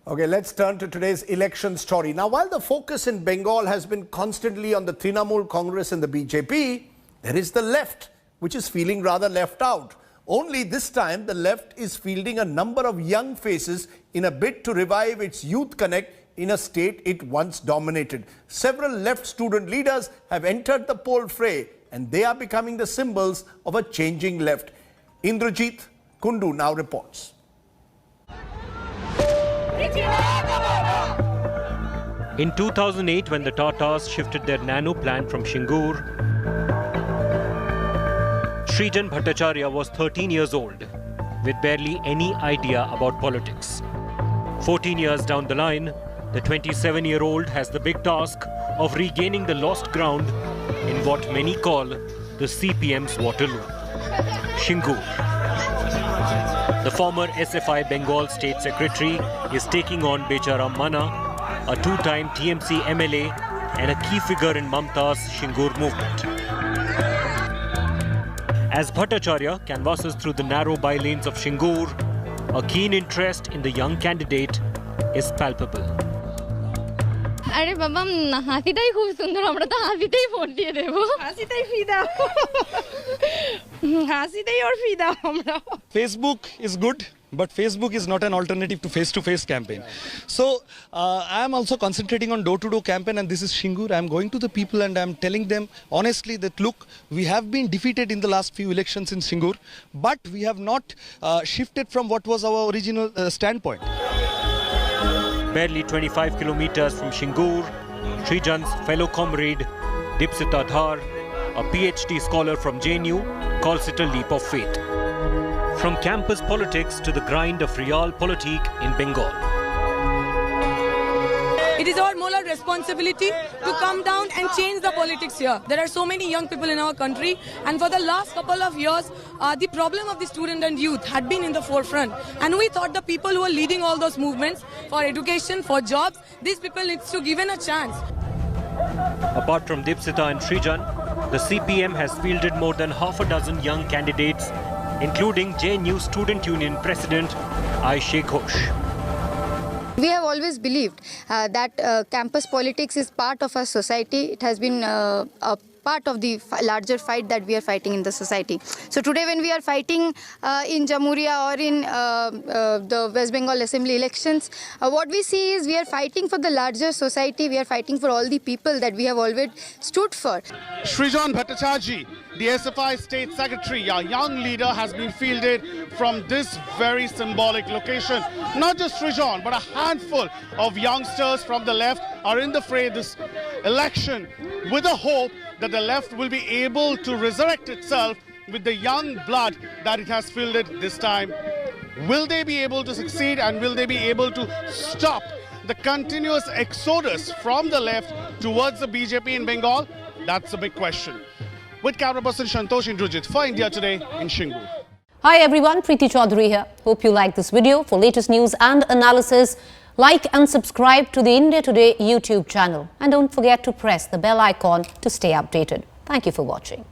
Okay, let's turn to today's election story. Now, while the focus in Bengal has been constantly on the Trinamool Congress and the BJP, there is the left, which is feeling rather left out. Only this time, the left is fielding a number of young faces in a bid to revive its youth connect in a state it once dominated. Several left student leaders have entered the poll fray, and they are becoming the symbols of a changing left. Indrajit Kundu now reports. In 2008, when the Tatas shifted their nano plant from Shingur, Srijan Bhattacharya was 13 years old, with barely any idea about politics. 14 years down the line, the 27-year-old has the big task of regaining the lost ground in what many call the CPM's Waterloo, Shingur. The former SFI Bengal State Secretary is taking on Becharam Mana, a two-time TMC MLA and a key figure in Mamta's Shingur movement. As Bhattacharya canvasses through the narrow bylanes of Shingur, a keen interest in the young candidate is palpable. अरे बाबा हासीटाई खूब सुंदर আমরা তো হাসিতেই vote দিয়ে দেব হাসিতেই ফিদা হাসিতেই और ফিদা আমরা Facebook is good, but Facebook is not an alternative to face-to-face campaign. So I am also concentrating on door-to-door campaign, and this is Shingur. I am going to the people and I am telling them honestly that look, we have been defeated in the last few elections in Shingur, but we have not shifted from what was our original standpoint. Barely 25 kilometers from Shingur, Srijan's fellow comrade Dipsita Dhar, a PhD scholar from JNU, calls it a leap of faith. From campus politics to the grind of realpolitik in Bengal. It is our moral responsibility to come down and change the politics here. There are so many young people in our country, and for the last couple of years, the problem of the student and youth had been in the forefront. And we thought the people who are leading all those movements for education, for jobs, these people need to be given a chance. Apart from Dipsita and Srijan, the CPM has fielded more than half a dozen young candidates, including JNU Student Union President Aishe Ghosh. We have always believed that campus politics is part of our society. It has been a part of the larger fight that we are fighting in the society. So today when we are fighting in Jamhuriya or in the West Bengal Assembly elections, what we see is we are fighting for the larger society. We are fighting for all the people that we have always stood for. Srijan Bhattacharya, the SFI State Secretary, a young leader, has been fielded from this very symbolic location. Not just Srijan, but a handful of youngsters from the left are in the fray this election with a hope that the left will be able to resurrect itself with the young blood that it has fielded this time. Will they be able to succeed, and will they be able to stop the continuous exodus from the left towards the BJP in Bengal? That's a big question. With camera person Shantosh Indrajit for India Today in Shingur. Hi everyone, Preeti Chaudhary here. Hope you like this video. For latest news and analysis, like and subscribe to the India Today YouTube channel. And don't forget to press the bell icon to stay updated. Thank you for watching.